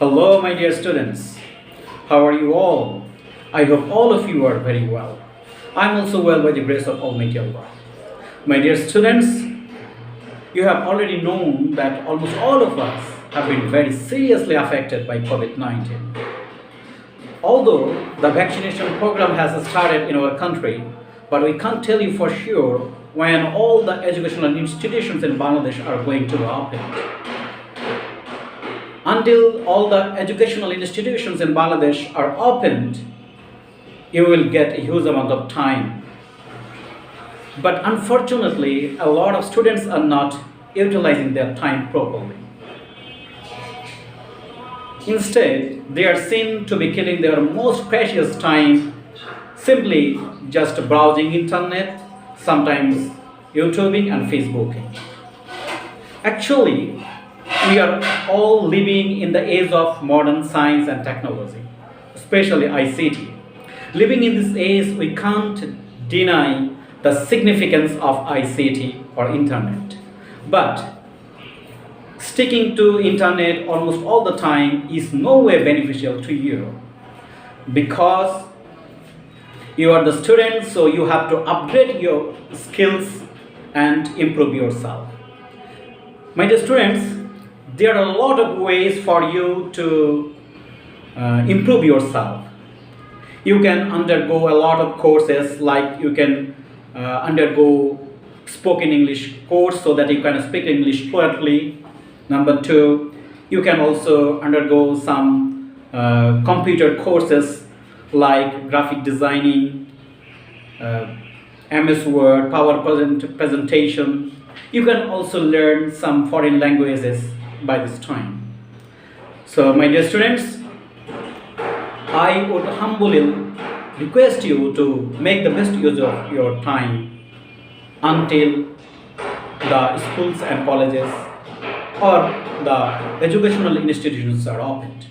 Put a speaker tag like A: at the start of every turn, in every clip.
A: Hello, my dear students. How are you all? I hope all of you are very well. I'm also well by the grace of Almighty Allah. My dear students, you have already known that almost all of us have been very seriously affected by COVID 19. Although the vaccination program has started in our country, but we can't tell you for sure when all the educational institutions in Bangladesh are going to open. Until all the educational institutions in Bangladesh are opened, you will get a huge amount of time. But unfortunately, a lot of students are not utilizing their time properly. Instead, they are seen to be killing their most precious time simply just browsing internet, sometimes YouTubing and Facebooking. Actually, we are all living in the age of modern science and technology, especially ICT. Living in this age, we can't deny the significance of ICT or internet. But sticking to internet almost all the time is no way beneficial to you, because you are the student, so you have to upgrade your skills and improve yourself. My dear students, there are a lot of ways for you to improve yourself. You can undergo a lot of courses, like you can undergo spoken English course so that you can speak English fluently. Number two, you can also undergo some computer courses like graphic designing, MS Word, presentation. You can also learn some foreign languages by this time. So, my dear students, I would humbly request you to make the best use of your time until the schools and colleges or the educational institutions are opened.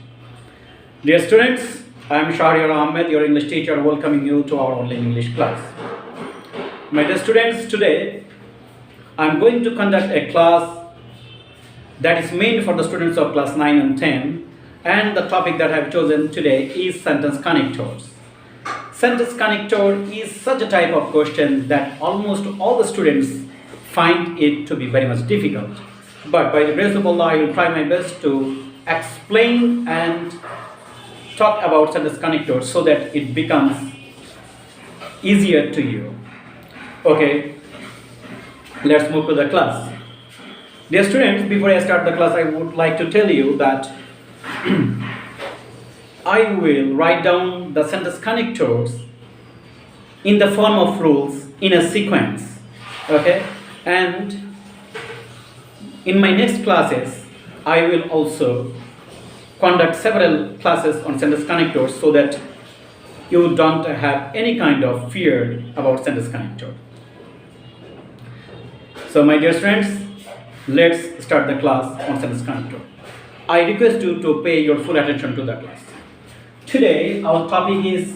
A: Dear students, I am Shahriar Ahmed, your English teacher, welcoming you to our online English class. My dear students, today I am going to conduct a class that is meant for the students of class 9 and 10, and the topic that I have chosen today is sentence connectors. Sentence connector is such a type of question that almost all the students find it to be very much difficult. But by the grace of Allah, I will try my best to explain and talk about sentence connectors so that it becomes easier to you. Okay, let's move to the class. Dear students, before I start the class, I would like to tell you that I will write down the sentence connectors in the form of rules in a sequence. Okay, and in my next classes, I will also conduct several classes on sentence connectors so that you don't have any kind of fear about sentence connector. So, my dear friends, let's start the class on sentence connector. I request you to pay your full attention to the class. Today, our topic is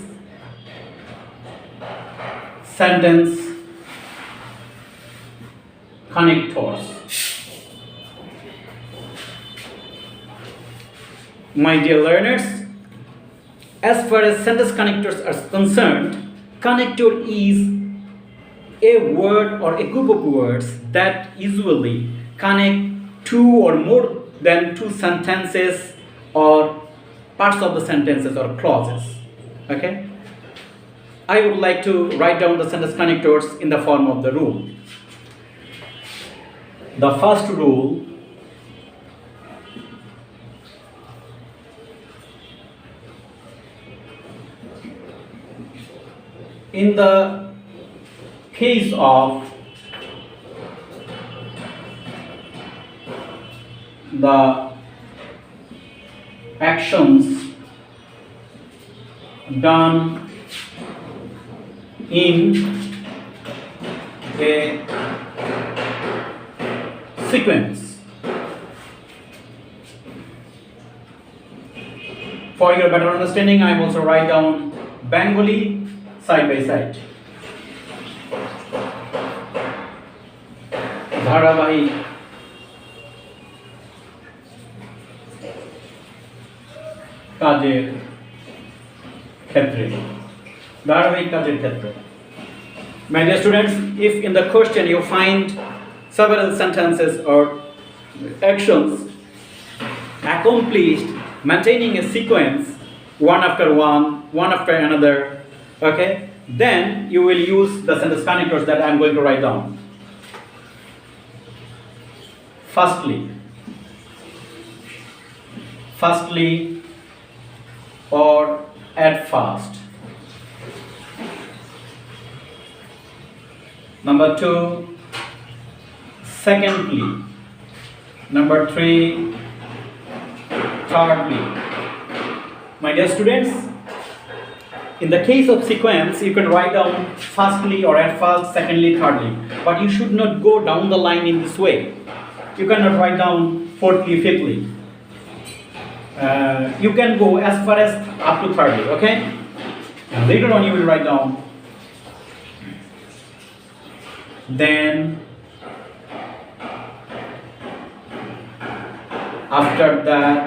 A: sentence connectors. My dear learners, as far as sentence connectors are concerned, connector is a word or a group of words that usually connect two or more than two sentences or parts of the sentences or clauses. Okay? I would like to write down the sentence connectors in the form of the rule. The first rule in the case of the actions done in a sequence. For your better understanding, I am also write down Bengali side by side. ধারাবাহিক কাজের ক্ষেত্রে ধারাবাহিক কাজের ক্ষেত্রে My dear students, if in the question you find several sentences or actions accomplished maintaining a sequence one after one after another, okay, then you will use the sentence connectors that I am going to write down. Firstly or at first. Number 2, secondly. Number 3, thirdly. My dear students, in the case of sequence, you can write down firstly or at first, secondly, thirdly. But you should not go down the line in this way. You cannot write down fourthly, fifthly. You can go as far as up to thirdly, okay? And later on you will write down. Then, after that,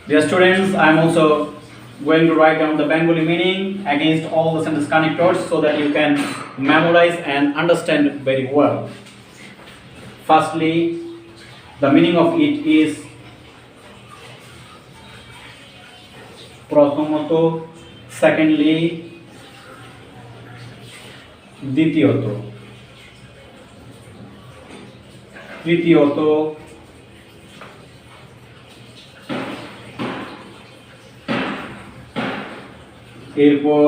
A: dear students, I am also going to write down the Bengali meaning against all the sentence connectors so that you can memorize and understand very well. Firstly, the meaning of it is প্রথমত, secondly, দ্বিতীয়ত, তৃতীয়ত, এরপর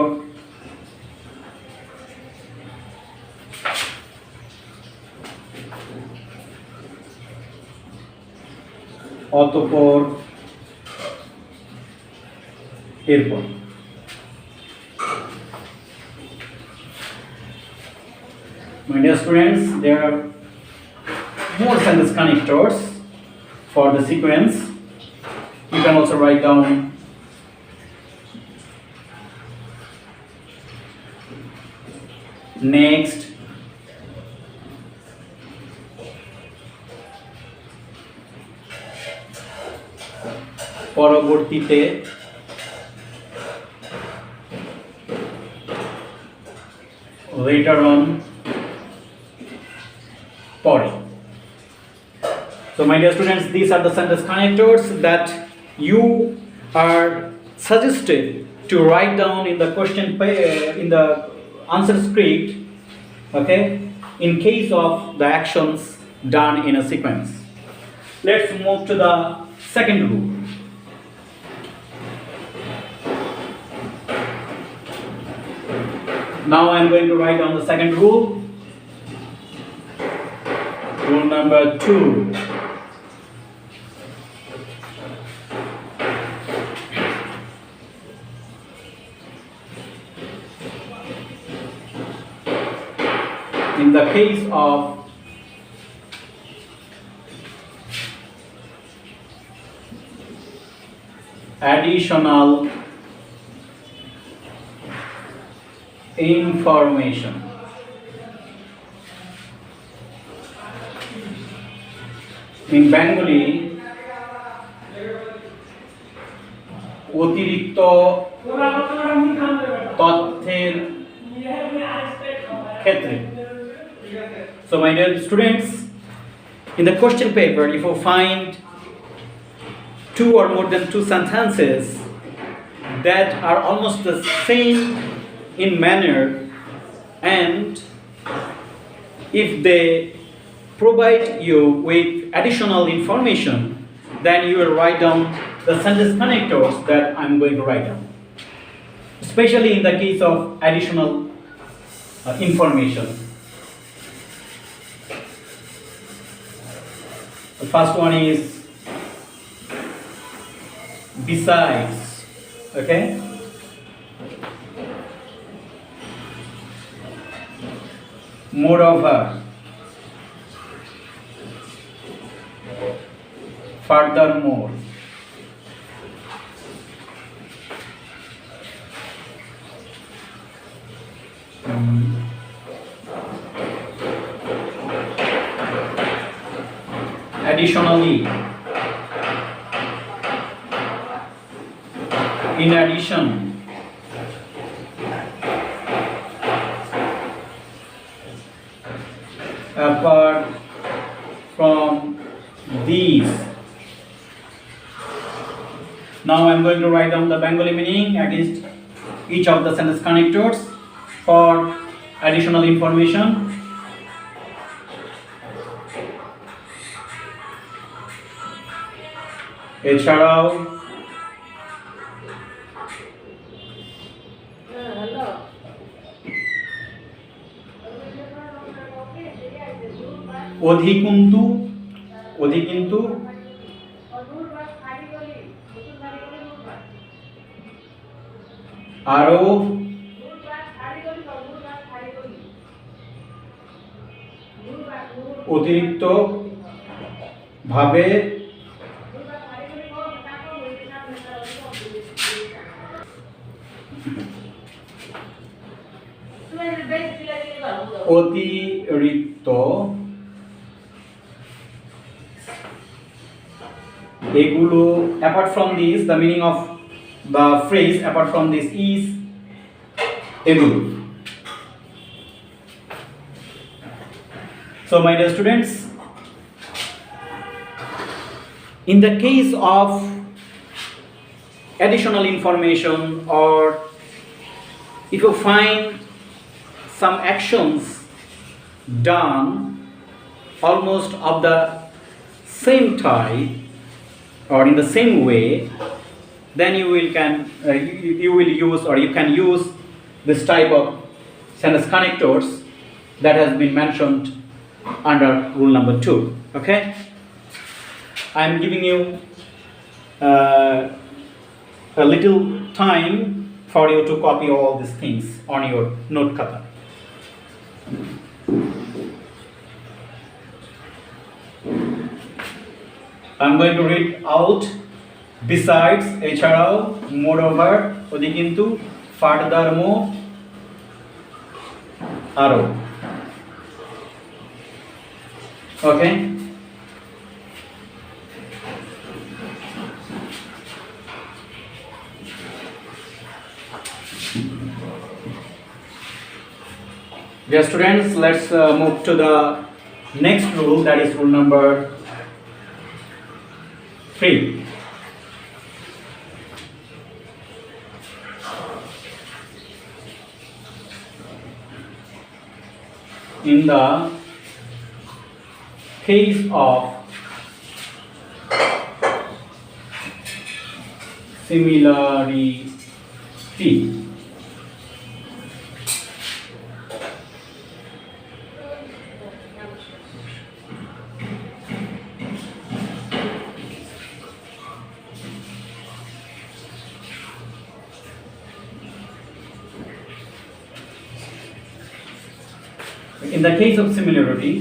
A: অতঃপর এরপর My dear students, there are more sentence connectors for the sequence. You can also write down next, পরবর্তীতে, later on, পরে. So my dear students, these are the sentence connectors that you are suggested to write down in the question in the answer script, okay, in case of the actions done in a sequence. Let's move to the second rule. Now I am going to write down the second rule. Rule number 2. In the case of additional information, in Bengali, অতিরিক্ত তথ্যের ক্ষেত্রে. So my dear students, in the question paper, if you find 2 or more than 2 sentences that are almost the same in manner, and if they provide you with additional information, then you will write down the sentence connectors that I'm going to write down, especially in the case of additional information. The first one is besides, okay? Moreover, furthermore, additionally, in addition, apart from these. Now I am going to write down the Bengali meaning against each of the sentence connectors for additional information. এছাড়াও অধিকন্তু অধিকিন্তু আরো অতিরিক্ত ভাবে অতিরিক্ত এগুলো apart from this the meaning of the phrase apart from this is এগুলো. So my dear students, in the case of additional information or if you find some actions done almost of the same type or in the same way, then you will use or you can use this type of sentence connectors that has been mentioned under rule number 2. Okay, I am giving you a little time for you to copy all these things on your note khata. I am going to read out besides, এছাড়াও, moreover, অধিকিন্তু, furthermore, আরো. Okay. Dear students, let's move to the next rule, that is rule number 3. In the case of similarity, in the case of similarity,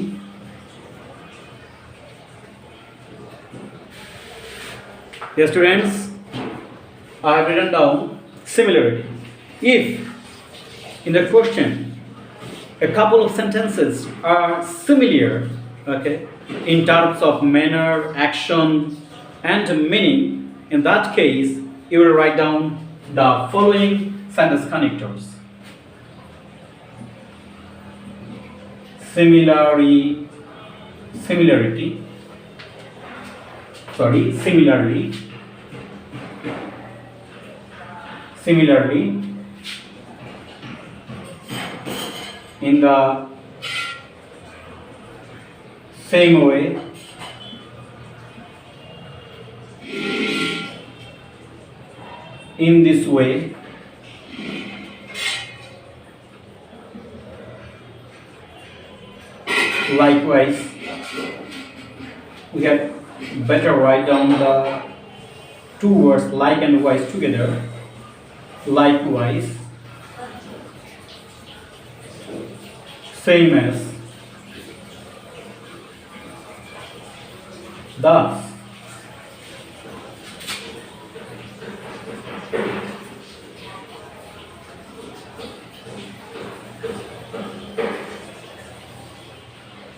A: dear students, I have written down similarity. If in the question a couple of sentences are similar, okay, in terms of manner, action, and meaning, in that case, you will write down the following sentence connectors. Similarly, similarly, in the same way, in this way, likewise, we have better write down the two words like and wise together. Likewise, same as, thus.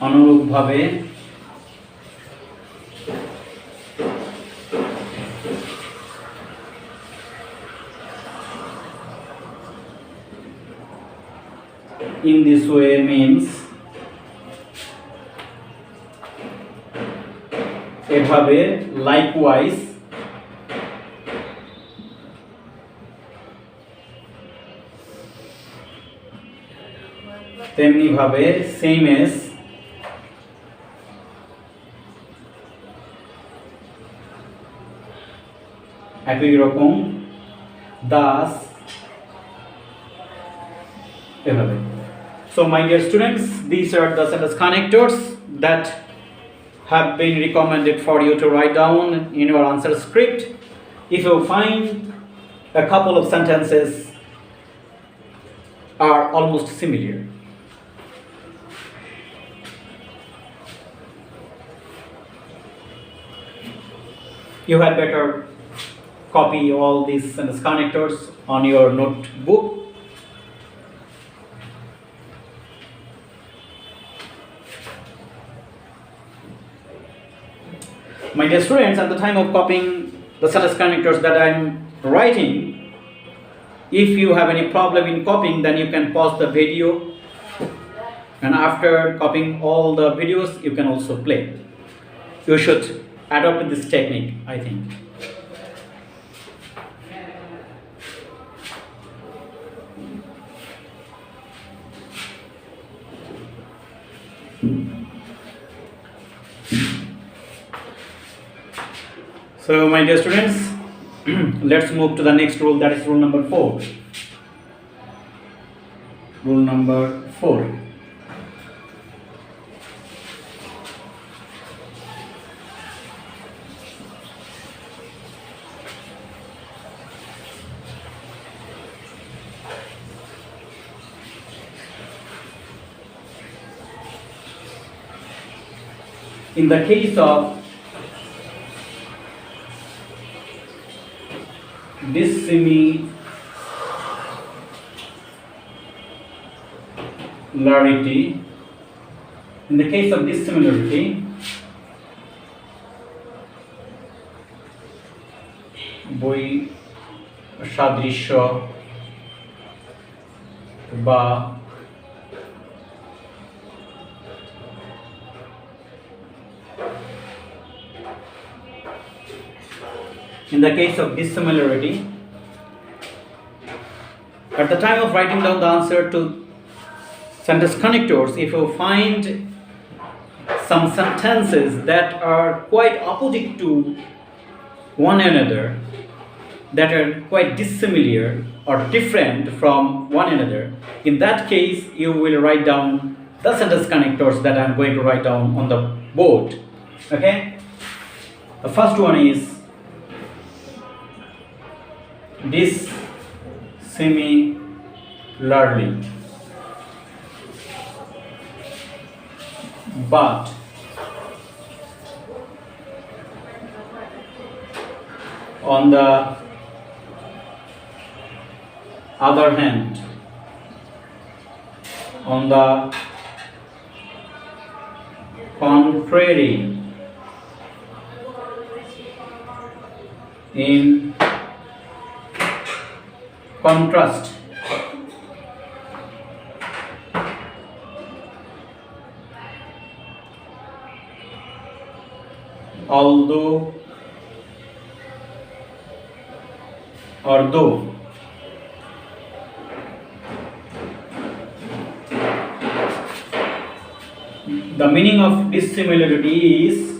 A: অনুরূপভাবে, in this way means এভাবে likewise তেমনি ভাবে same as একই রকম thus এভাবে So my dear students, these are the sentence connectors that have been recommended for you to write down in your answer script. If you find a couple of sentences are almost similar, you had better copy all these sentence connectors on your notebook. My dear students, at the time of copying the sentence connectors that I am writing, if you have any problem in copying, then you can pause the video, and after copying all the videos, you can also play. You should adopt this technique, I think. So my dear students, let's move to the next rule, that is rule number 4. Rule number 4. In the case of dissimilarity, in the case of dissimilarity, বৈসাদৃশ্য বা in the case of dissimilarity, at the time of writing down the answer to sentence connectors, if you find some sentences that are quite opposite to one another, that are quite dissimilar or different from one another, in that case you will write down the sentence connectors that I am going to write down on the board. Okay? The first one is dissimilarly, but on the other hand, on the contrary, in contrast, although or though, the meaning of dissimilarity is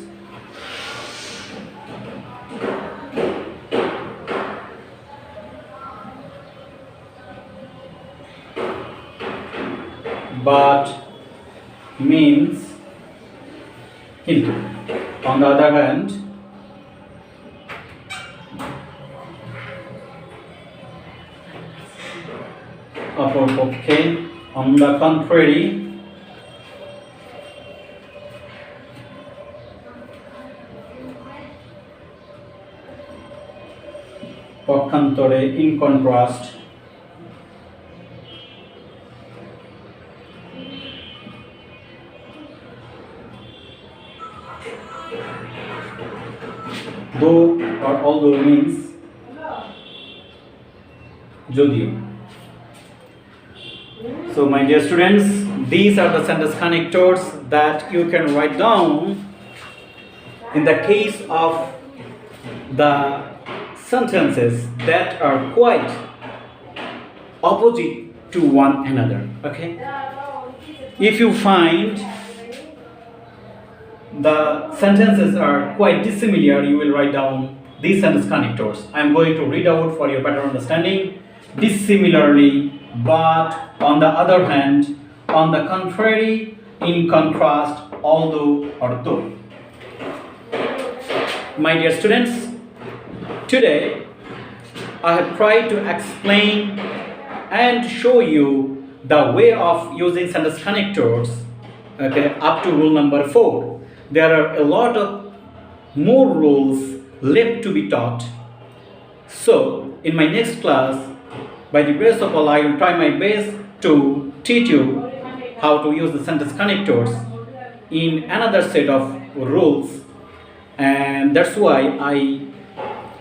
A: but means কিন্তু. On the other hand, অপরপক্ষে, on the contrary, পক্ষান্তরে, in contrast, though or although means যদিও. So my dear students, these are the sentence connectors that you can write down in the case of the sentences that are quite opposite to one another. Okay? If you find the sentences are quite dissimilar, you will write down these sentence connectors. I am going to read out for your better understanding. Dissimilarly, but, on the other hand, on the contrary, in contrast, although, or though. My dear students, today I have tried to explain and show you the way of using sentence connectors, okay, up to rule number 4. There are a lot of more rules left to be taught. So, in my next class, by the grace of Allah, I will try my best to teach you how to use the sentence connectors in another set of rules, and that's why I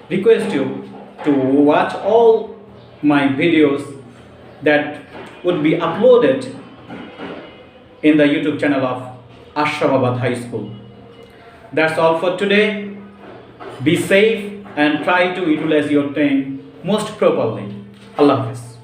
A: request you to watch all my videos that would be uploaded in the YouTube channel of Ashrafabad High School. That's all for today. Be safe and try to utilize your time most properly. Allah Hafiz.